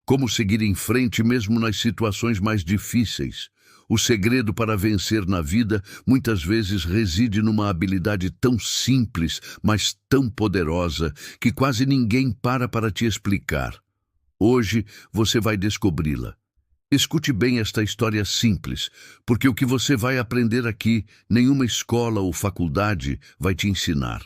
Como seguir em frente mesmo nas situações mais difíceis. O segredo para vencer na vida muitas vezes reside numa habilidade tão simples, mas tão poderosa, que quase ninguém para te explicar. Hoje você vai descobri-la. Escute bem esta história simples, porque o que você vai aprender aqui, nenhuma escola ou faculdade vai te ensinar.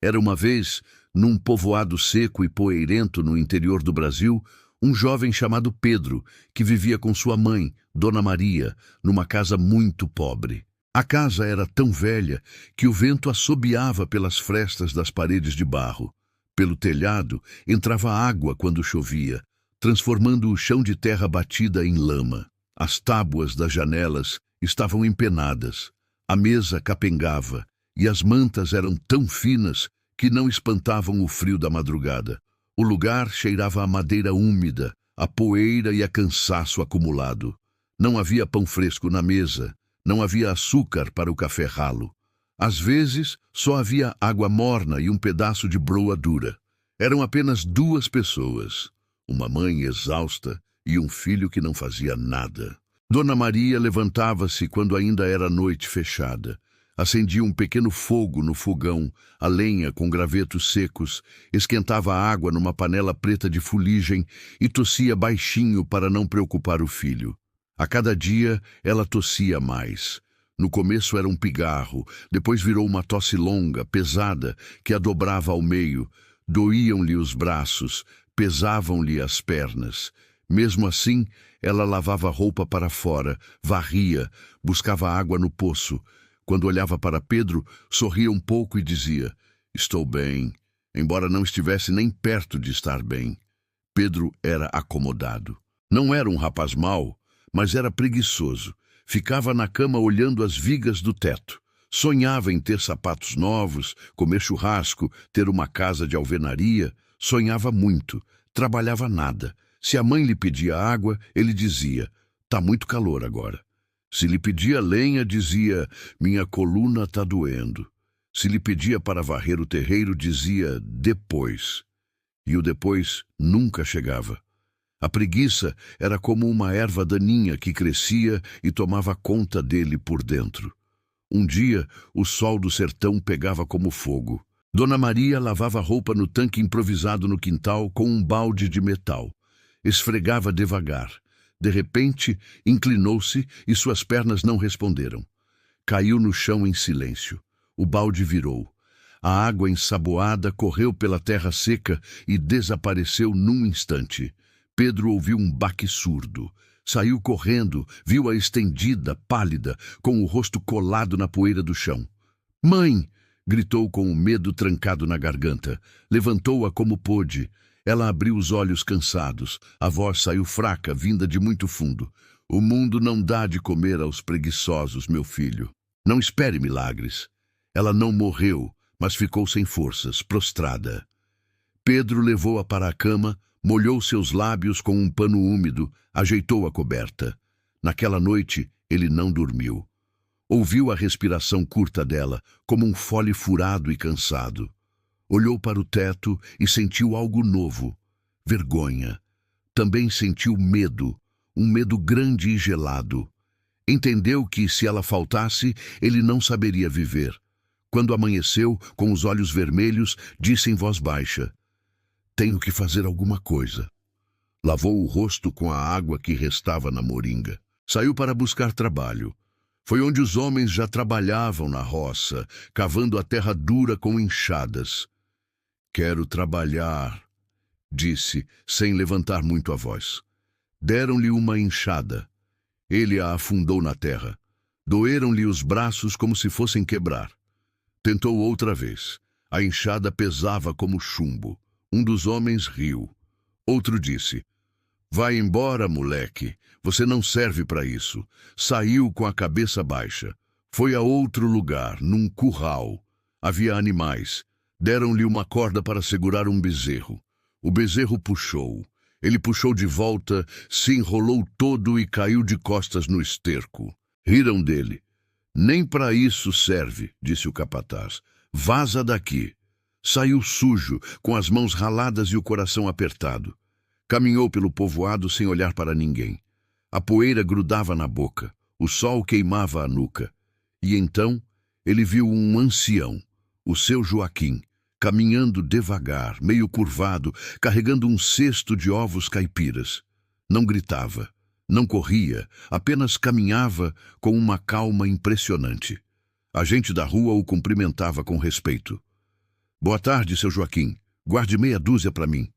Era uma vez, num povoado seco e poeirento no interior do Brasil, um jovem chamado Pedro, que vivia com sua mãe, Dona Maria, numa casa muito pobre. A casa era tão velha que o vento assobiava pelas frestas das paredes de barro. Pelo telhado entrava água quando chovia, transformando o chão de terra batida em lama. As tábuas das janelas estavam empenadas, a mesa capengava e as mantas eram tão finas que não espantavam o frio da madrugada. O lugar cheirava a madeira úmida, a poeira e a cansaço acumulado. Não havia pão fresco na mesa, não havia açúcar para o café ralo. Às vezes, só havia água morna e um pedaço de broa dura. Eram apenas duas pessoas, uma mãe exausta e um filho que não fazia nada. Dona Maria levantava-se quando ainda era noite fechada. Acendia um pequeno fogo no fogão, a lenha com gravetos secos, esquentava a água numa panela preta de fuligem e tossia baixinho para não preocupar o filho. A cada dia, ela tossia mais. No começo era um pigarro, depois virou uma tosse longa, pesada, que a dobrava ao meio. Doíam-lhe os braços, pesavam-lhe as pernas. Mesmo assim, ela lavava roupa para fora, varria, buscava água no poço. Quando olhava para Pedro, sorria um pouco e dizia: "Estou bem", embora não estivesse nem perto de estar bem. Pedro era acomodado. Não era um rapaz mau, mas era preguiçoso. Ficava na cama olhando as vigas do teto. Sonhava em ter sapatos novos, comer churrasco, ter uma casa de alvenaria. Sonhava muito, trabalhava nada. Se a mãe lhe pedia água, ele dizia: "Tá muito calor agora". Se lhe pedia lenha, dizia: "Minha coluna tá doendo". Se lhe pedia para varrer o terreiro, dizia: "Depois". E o depois nunca chegava. A preguiça era como uma erva daninha que crescia e tomava conta dele por dentro. Um dia, o sol do sertão pegava como fogo. Dona Maria lavava roupa no tanque improvisado no quintal com um balde de metal. Esfregava devagar. De repente, inclinou-se e suas pernas não responderam. Caiu no chão em silêncio. O balde virou. A água ensaboada correu pela terra seca e desapareceu num instante. Pedro ouviu um baque surdo. Saiu correndo, viu-a estendida, pálida, com o rosto colado na poeira do chão. "Mãe!" gritou com o medo trancado na garganta. Levantou-a como pôde. Ela abriu os olhos cansados. A voz saiu fraca, vinda de muito fundo. "O mundo não dá de comer aos preguiçosos, meu filho. Não espere milagres." Ela não morreu, mas ficou sem forças, prostrada. Pedro levou-a para a cama, molhou seus lábios com um pano úmido, ajeitou a coberta. Naquela noite, ele não dormiu. Ouviu a respiração curta dela, como um fole furado e cansado. Olhou para o teto e sentiu algo novo. Vergonha. Também sentiu medo, um medo grande e gelado. Entendeu que, se ela faltasse, ele não saberia viver. Quando amanheceu, com os olhos vermelhos, disse em voz baixa: "Tenho que fazer alguma coisa." Lavou o rosto com a água que restava na moringa. Saiu para buscar trabalho. Foi onde os homens já trabalhavam na roça, cavando a terra dura com enxadas. "Quero trabalhar", disse, sem levantar muito a voz. Deram-lhe uma enxada. Ele a afundou na terra. Doeram-lhe os braços como se fossem quebrar. Tentou outra vez. A enxada pesava como chumbo. Um dos homens riu. Outro disse: "Vai embora, moleque. Você não serve para isso." Saiu com a cabeça baixa. Foi a outro lugar, num curral. Havia animais. Deram-lhe uma corda para segurar um bezerro. O bezerro puxou. Ele puxou de volta, se enrolou todo e caiu de costas no esterco. Riram dele. "Nem para isso serve", disse o capataz. "Vaza daqui." Saiu sujo, com as mãos raladas e o coração apertado. Caminhou pelo povoado sem olhar para ninguém. A poeira grudava na boca, o sol queimava a nuca. E então ele viu um ancião, o seu Joaquim, caminhando devagar, meio curvado, carregando um cesto de ovos caipiras. Não gritava, não corria, apenas caminhava com uma calma impressionante. A gente da rua o cumprimentava com respeito. Boa tarde, seu Joaquim. Guarde meia dúzia para mim.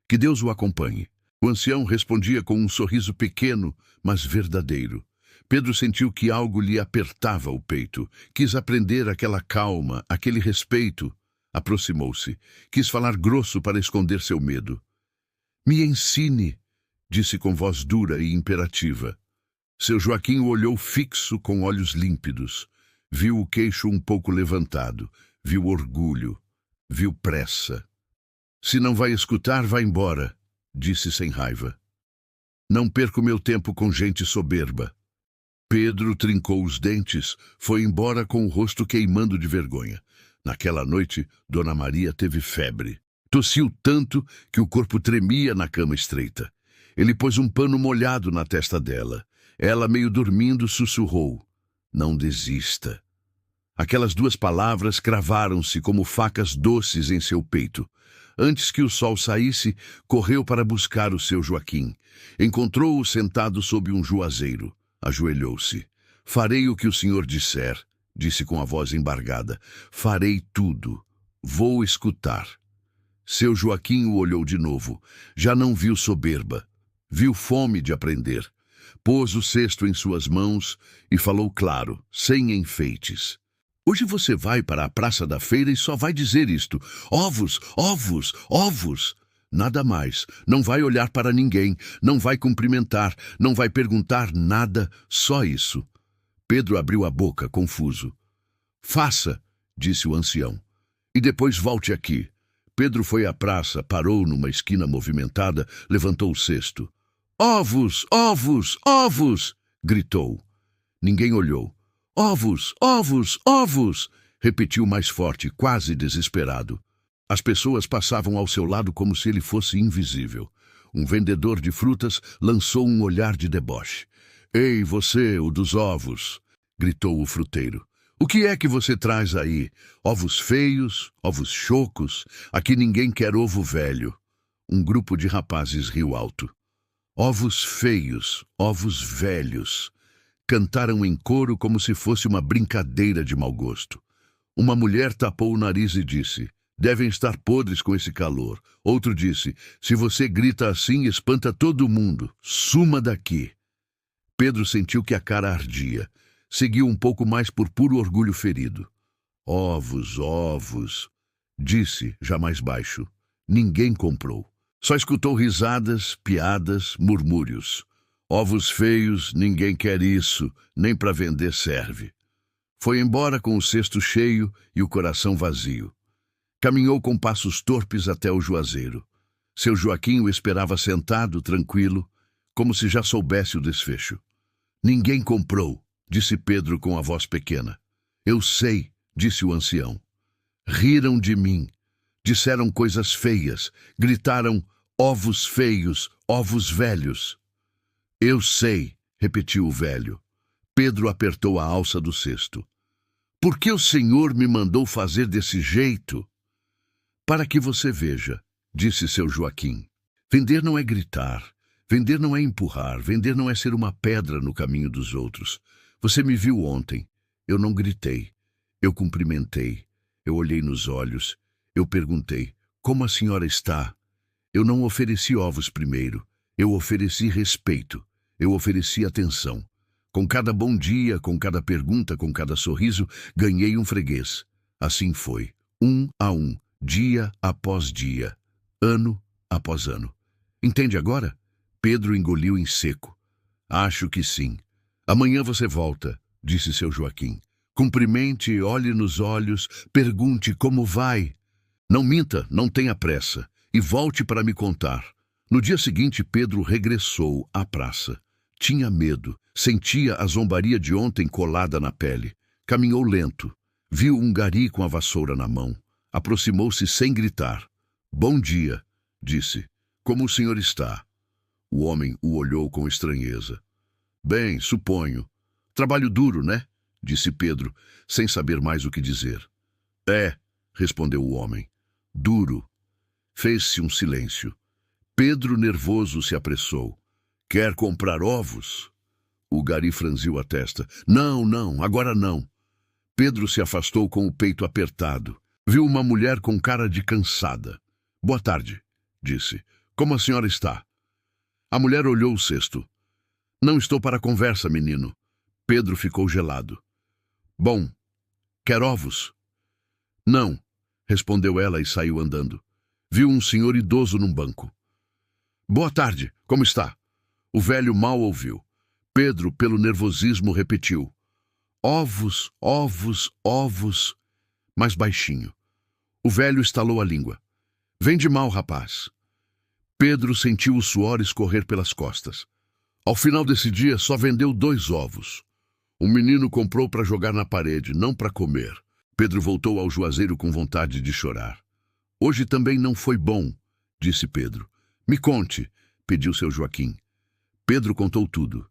Que Deus o acompanhe. O ancião respondia com um sorriso pequeno, mas verdadeiro. Pedro sentiu que algo lhe apertava o peito. Quis aprender aquela calma, aquele respeito. Aproximou-se. Quis falar grosso para esconder seu medo. Me ensine, disse com voz dura e imperativa. Seu Joaquim o olhou fixo com olhos límpidos. Viu o queixo um pouco levantado. Viu orgulho. Viu pressa. Se não vai escutar, vá embora, disse sem raiva. Não perco meu tempo com gente soberba. Pedro trincou os dentes, foi embora com o rosto queimando de vergonha. Naquela noite, Dona Maria teve febre. Tossiu tanto que o corpo tremia na cama estreita. Ele pôs um pano molhado na testa dela. Ela, meio dormindo, sussurrou: não desista. Aquelas duas palavras cravaram-se como facas doces em seu peito. Antes que o sol saísse, correu para buscar o seu Joaquim. Encontrou-o sentado sob um juazeiro. Ajoelhou-se. Farei o que o senhor disser, disse com a voz embargada. Farei tudo. Vou escutar. Seu Joaquim o olhou de novo. Já não viu soberba. Viu fome de aprender. Pôs o cesto em suas mãos e falou claro, sem enfeites. Hoje você vai para a praça da feira e só vai dizer isto: ovos, ovos, ovos. Nada mais. Não vai olhar para ninguém, não vai cumprimentar, não vai perguntar nada, só isso. Pedro abriu a boca, confuso. Faça, disse o ancião, e depois volte aqui. Pedro foi à praça, parou numa esquina movimentada, levantou o cesto. Ovos, ovos, ovos! Gritou. Ninguém olhou. Ovos, ovos, ovos! Repetiu mais forte, quase desesperado. As pessoas passavam ao seu lado como se ele fosse invisível. Um vendedor de frutas lançou um olhar de deboche. Ei, você, o dos ovos! Gritou o fruteiro. O que é que você traz aí? Ovos feios? Ovos chocos? Aqui ninguém quer ovo velho. Um grupo de rapazes riu alto. Ovos feios, ovos velhos. Cantaram em coro como se fosse uma brincadeira de mau gosto. Uma mulher tapou o nariz e disse: devem estar podres com esse calor. Outro disse: se você grita assim, espanta todo mundo. Suma daqui. Pedro sentiu que a cara ardia. Seguiu um pouco mais por puro orgulho ferido. Ovos, ovos, disse, já mais baixo. Ninguém comprou. Só escutou risadas, piadas, murmúrios. Ovos feios, ninguém quer isso, nem para vender serve. Foi embora com o cesto cheio e o coração vazio. Caminhou com passos torpes até o juazeiro. Seu Joaquim o esperava sentado, tranquilo, como se já soubesse o desfecho. Ninguém comprou, disse Pedro com a voz pequena. Eu sei, disse o ancião. Riram de mim. Disseram coisas feias. Gritaram: ovos feios, ovos velhos. Eu sei, repetiu o velho. Pedro apertou a alça do cesto. Por que o senhor me mandou fazer desse jeito? Para que você veja, disse seu Joaquim. Vender não é gritar. Vender não é empurrar. Vender não é ser uma pedra no caminho dos outros. Você me viu ontem. Eu não gritei. Eu cumprimentei. Eu olhei nos olhos. Eu perguntei: como a senhora está? Eu não ofereci ovos primeiro. Eu ofereci respeito. Eu ofereci atenção. Com cada bom dia, com cada pergunta, com cada sorriso, ganhei um freguês. Assim foi, 1 a 1, dia após dia, ano após ano. Entende agora? Pedro engoliu em seco. Acho que sim. Amanhã você volta, disse seu Joaquim. Cumprimente, olhe nos olhos, pergunte como vai. Não minta, não tenha pressa, e volte para me contar. No dia seguinte, Pedro regressou à praça. Tinha medo, sentia a zombaria de ontem colada na pele. Caminhou lento. Viu um gari com a vassoura na mão. Aproximou-se sem gritar. Bom dia, disse. Como o senhor está? O homem o olhou com estranheza. Bem, suponho. Trabalho duro, né? Disse Pedro, sem saber mais o que dizer. É, respondeu o homem. Duro. Fez-se um silêncio. Pedro, nervoso, se apressou. Quer comprar ovos? O gari franziu a testa. Não, não, agora não. Pedro se afastou com o peito apertado. Viu uma mulher com cara de cansada. Boa tarde, disse. Como a senhora está? A mulher olhou o cesto. Não estou para conversa, menino. Pedro ficou gelado. Bom, quer ovos? Não, respondeu ela e saiu andando. Viu um senhor idoso num banco. Boa tarde, como está? O velho mal ouviu. Pedro, pelo nervosismo, repetiu. Ovos, ovos, ovos, mais baixinho. O velho estalou a língua. Vende mal, rapaz. Pedro sentiu o suor escorrer pelas costas. Ao final desse dia, só vendeu 2 ovos. O menino comprou para jogar na parede, não para comer. Pedro voltou ao juazeiro com vontade de chorar. Hoje também não foi bom, disse Pedro. Me conte, pediu seu Joaquim. Pedro contou tudo.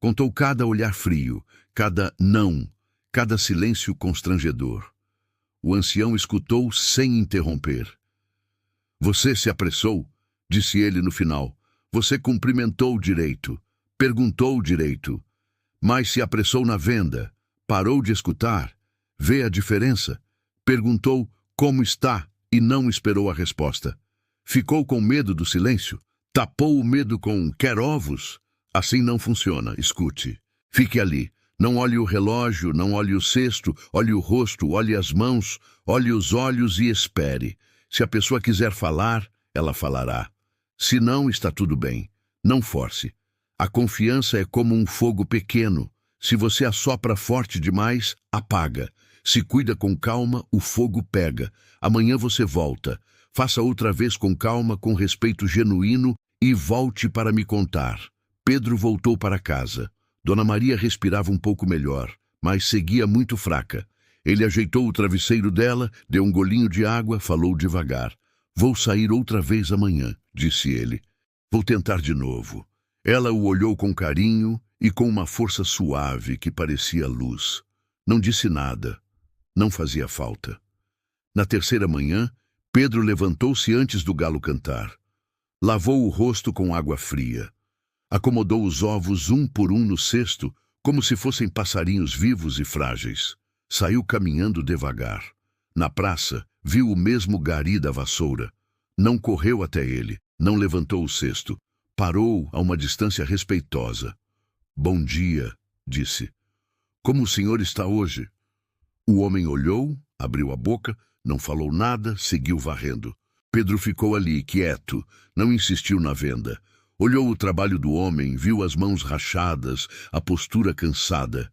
Contou cada olhar frio, cada não, cada silêncio constrangedor. O ancião escutou sem interromper. Você se apressou, disse ele no final. Você cumprimentou direito, perguntou direito, mas se apressou na venda, parou de escutar, vê a diferença, perguntou como está e não esperou a resposta. Ficou com medo do silêncio, tapou o medo com quer ovos? Assim não funciona, escute. Fique ali, não olhe o relógio, não olhe o cesto, olhe o rosto, olhe as mãos, olhe os olhos e espere. Se a pessoa quiser falar, ela falará. Se não, está tudo bem. Não force. A confiança é como um fogo pequeno. Se você assopra forte demais, apaga. Se cuida com calma, o fogo pega. Amanhã você volta. Faça outra vez com calma, com respeito genuíno e volte para me contar. Pedro voltou para casa. Dona Maria respirava um pouco melhor, mas seguia muito fraca. Ele ajeitou o travesseiro dela, deu um golinho de água, falou devagar. Vou sair outra vez amanhã, disse ele. Vou tentar de novo. Ela o olhou com carinho e com uma força suave que parecia luz. Não disse nada. Não fazia falta. Na terceira manhã, Pedro levantou-se antes do galo cantar. Lavou o rosto com água fria. Acomodou os ovos um por um no cesto, como se fossem passarinhos vivos e frágeis. Saiu caminhando devagar. Na praça, viu o mesmo gari da vassoura. Não correu até ele, não levantou o cesto. Parou a uma distância respeitosa. Bom dia, disse. Como o senhor está hoje? O homem olhou, abriu a boca, não falou nada, seguiu varrendo. Pedro ficou ali, quieto, não insistiu na venda. Olhou o trabalho do homem, viu as mãos rachadas, a postura cansada.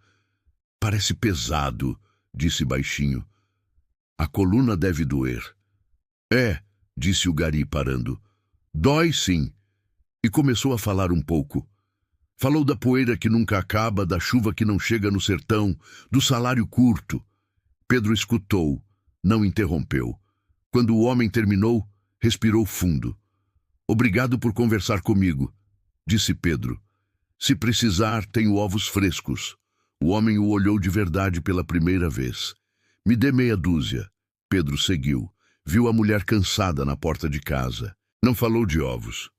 Parece pesado, disse baixinho. A coluna deve doer. É, disse o gari parando. Dói sim. E começou a falar um pouco. Falou da poeira que nunca acaba, da chuva que não chega no sertão, do salário curto. Pedro escutou, não interrompeu. Quando o homem terminou, respirou fundo. Obrigado por conversar comigo, disse Pedro. Se precisar, tenho ovos frescos. O homem o olhou de verdade pela primeira vez. Me dê meia dúzia. Pedro seguiu. Viu a mulher cansada na porta de casa. Não falou de ovos.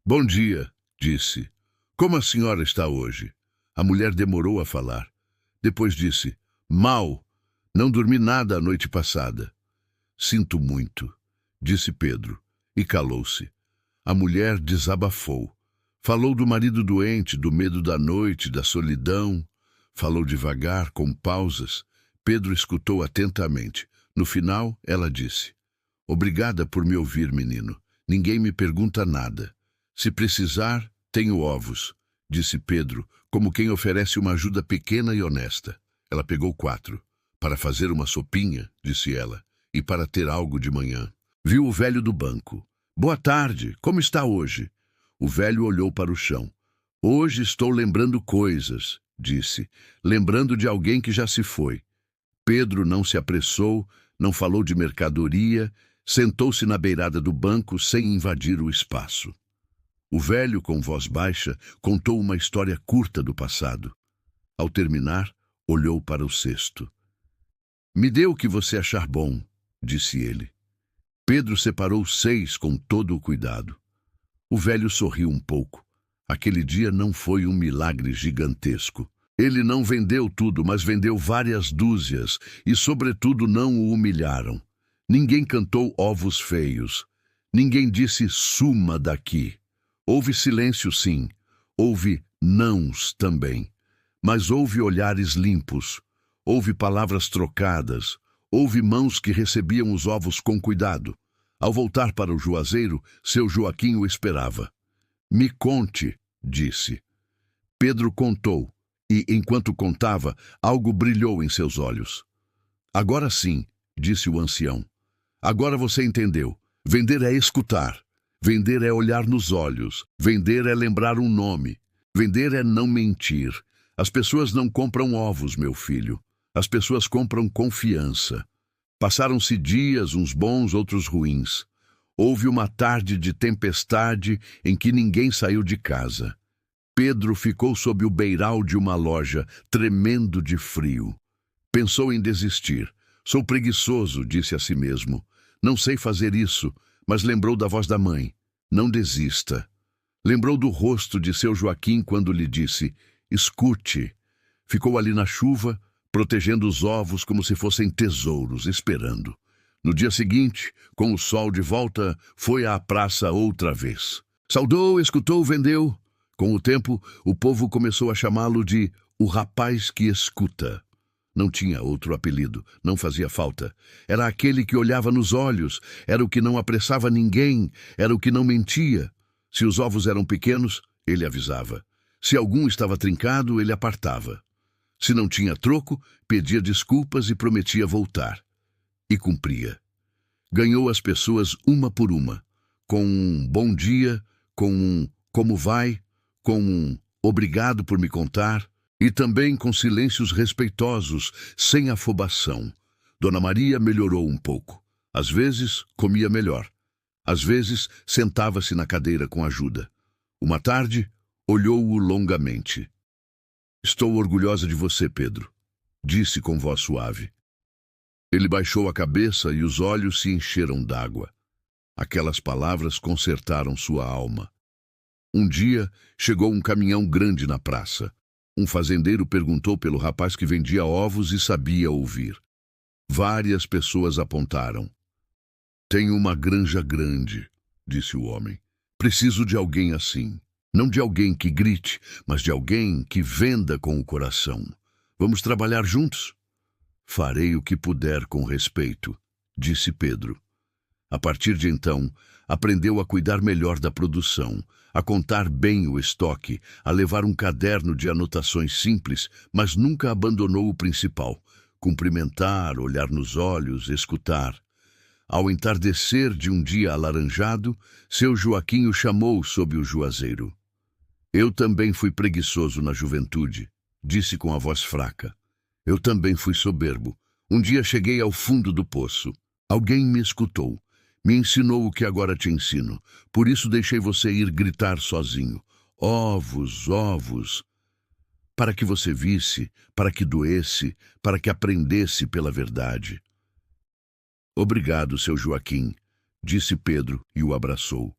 Bom dia, disse. Como a senhora está hoje? A mulher demorou a falar. Depois disse, mal. Não dormi nada a noite passada. Sinto muito, disse Pedro, e calou-se. A mulher desabafou. Falou do marido doente, do medo da noite, da solidão. Falou devagar, com pausas. Pedro escutou atentamente. No final, ela disse, obrigada por me ouvir, menino. Ninguém me pergunta nada. Se precisar, tenho ovos, disse Pedro, como quem oferece uma ajuda pequena e honesta. Ela pegou 4. Para fazer uma sopinha, disse ela, e para ter algo de manhã. Viu o velho do banco. Boa tarde, como está hoje? O velho olhou para o chão. Hoje estou lembrando coisas, disse, lembrando de alguém que já se foi. Pedro não se apressou, não falou de mercadoria, sentou-se na beirada do banco sem invadir o espaço. O velho, com voz baixa, contou uma história curta do passado. Ao terminar, olhou para o cesto. Me dê o que você achar bom, disse ele. Pedro separou 6 com todo o cuidado. O velho sorriu um pouco. Aquele dia não foi um milagre gigantesco. Ele não vendeu tudo, mas vendeu várias dúzias e, sobretudo, não o humilharam. Ninguém cantou ovos feios. Ninguém disse suma daqui. Houve silêncio, sim. Houve nãos também. Mas houve olhares limpos. Houve palavras trocadas. Houve mãos que recebiam os ovos com cuidado. Ao voltar para o juazeiro, seu Joaquim o esperava. Me conte, disse. Pedro contou, e, enquanto contava, algo brilhou em seus olhos. Agora sim, disse o ancião. Agora você entendeu. Vender é escutar. Vender é olhar nos olhos. Vender é lembrar um nome. Vender é não mentir. As pessoas não compram ovos, meu filho. As pessoas compram confiança. Passaram-se dias, uns bons, outros ruins. Houve uma tarde de tempestade em que ninguém saiu de casa. Pedro ficou sob o beiral de uma loja, tremendo de frio. Pensou em desistir. Sou preguiçoso, disse a si mesmo. Não sei fazer isso, mas lembrou da voz da mãe. Não desista. Lembrou do rosto de seu Joaquim quando lhe disse, escute. Ficou ali na chuva, protegendo os ovos como se fossem tesouros, esperando. No dia seguinte, com o sol de volta, foi à praça outra vez. Saudou, escutou, vendeu. Com o tempo, o povo começou a chamá-lo de o rapaz que escuta. Não tinha outro apelido, não fazia falta. Era aquele que olhava nos olhos, era o que não apressava ninguém, era o que não mentia. Se os ovos eram pequenos, ele avisava. Se algum estava trincado, ele apartava. Se não tinha troco, pedia desculpas e prometia voltar. E cumpria. Ganhou as pessoas uma por uma, com um bom dia, com um como vai, com um obrigado por me contar, e também com silêncios respeitosos, sem afobação. Dona Maria melhorou um pouco. Às vezes, comia melhor. Às vezes, sentava-se na cadeira com ajuda. Uma tarde, olhou-o longamente. Estou orgulhosa de você, Pedro, disse com voz suave. Ele baixou a cabeça e os olhos se encheram d'água. Aquelas palavras consertaram sua alma. Um dia, chegou um caminhão grande na praça. Um fazendeiro perguntou pelo rapaz que vendia ovos e sabia ouvir. Várias pessoas apontaram. Tenho uma granja grande, disse o homem. Preciso de alguém assim. Não de alguém que grite, mas de alguém que venda com o coração. Vamos trabalhar juntos? Farei o que puder com respeito, disse Pedro. A partir de então, aprendeu a cuidar melhor da produção, a contar bem o estoque, a levar um caderno de anotações simples, mas nunca abandonou o principal: cumprimentar, olhar nos olhos, escutar. Ao entardecer de um dia alaranjado, seu Joaquim o chamou sob o juazeiro. Eu também fui preguiçoso na juventude, disse com a voz fraca. Eu também fui soberbo. Um dia cheguei ao fundo do poço. Alguém me escutou. Me ensinou o que agora te ensino. Por isso deixei você ir gritar sozinho. Ovos, ovos. Para que você visse, para que doesse, para que aprendesse pela verdade. Obrigado, seu Joaquim, disse Pedro e o abraçou.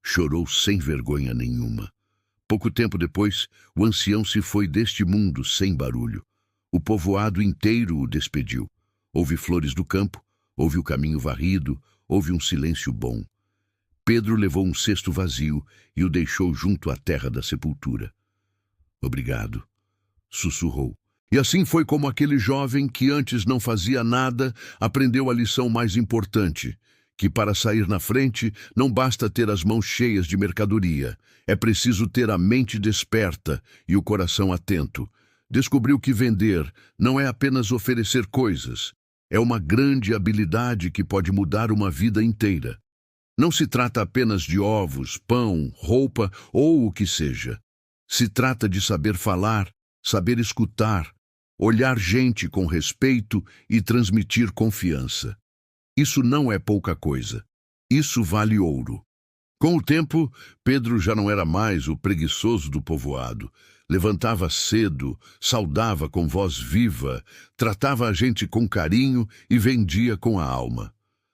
Chorou sem vergonha nenhuma. Pouco tempo depois, o ancião se foi deste mundo sem barulho. O povoado inteiro o despediu. Houve flores do campo, houve o caminho varrido, houve um silêncio bom. Pedro levou um cesto vazio e o deixou junto à terra da sepultura. Obrigado, sussurrou. E assim foi como aquele jovem que antes não fazia nada aprendeu a lição mais importante, que para sair na frente não basta ter as mãos cheias de mercadoria, é preciso ter a mente desperta e o coração atento. Descobriu que vender não é apenas oferecer coisas, é uma grande habilidade que pode mudar uma vida inteira. Não se trata apenas de ovos, pão, roupa ou o que seja. Se trata de saber falar, saber escutar, olhar gente com respeito e transmitir confiança. Isso não é pouca coisa. Isso vale ouro. Com o tempo, Pedro já não era mais o preguiçoso do povoado. Levantava cedo, saudava com voz viva, tratava a gente com carinho e vendia com a alma.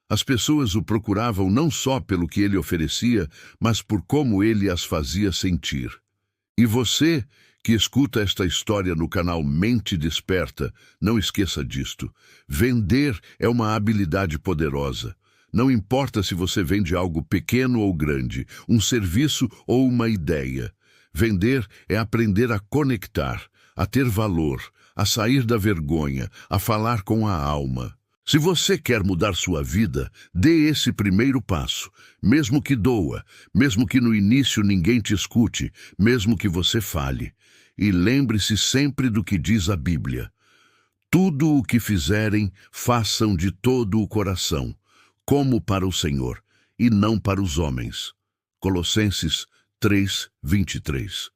As pessoas o procuravam não só pelo que ele oferecia, mas por como ele as fazia sentir. E você, que escuta esta história no canal Mente Desperta, não esqueça disto. Vender é uma habilidade poderosa. Não importa se você vende algo pequeno ou grande, um serviço ou uma ideia. Vender é aprender a conectar, a ter valor, a sair da vergonha, a falar com a alma. Se você quer mudar sua vida, dê esse primeiro passo, mesmo que doa, mesmo que no início ninguém te escute, mesmo que você fale. E lembre-se sempre do que diz a Bíblia. Tudo o que fizerem, façam de todo o coração, como para o Senhor, e não para os homens. Colossenses 3:23.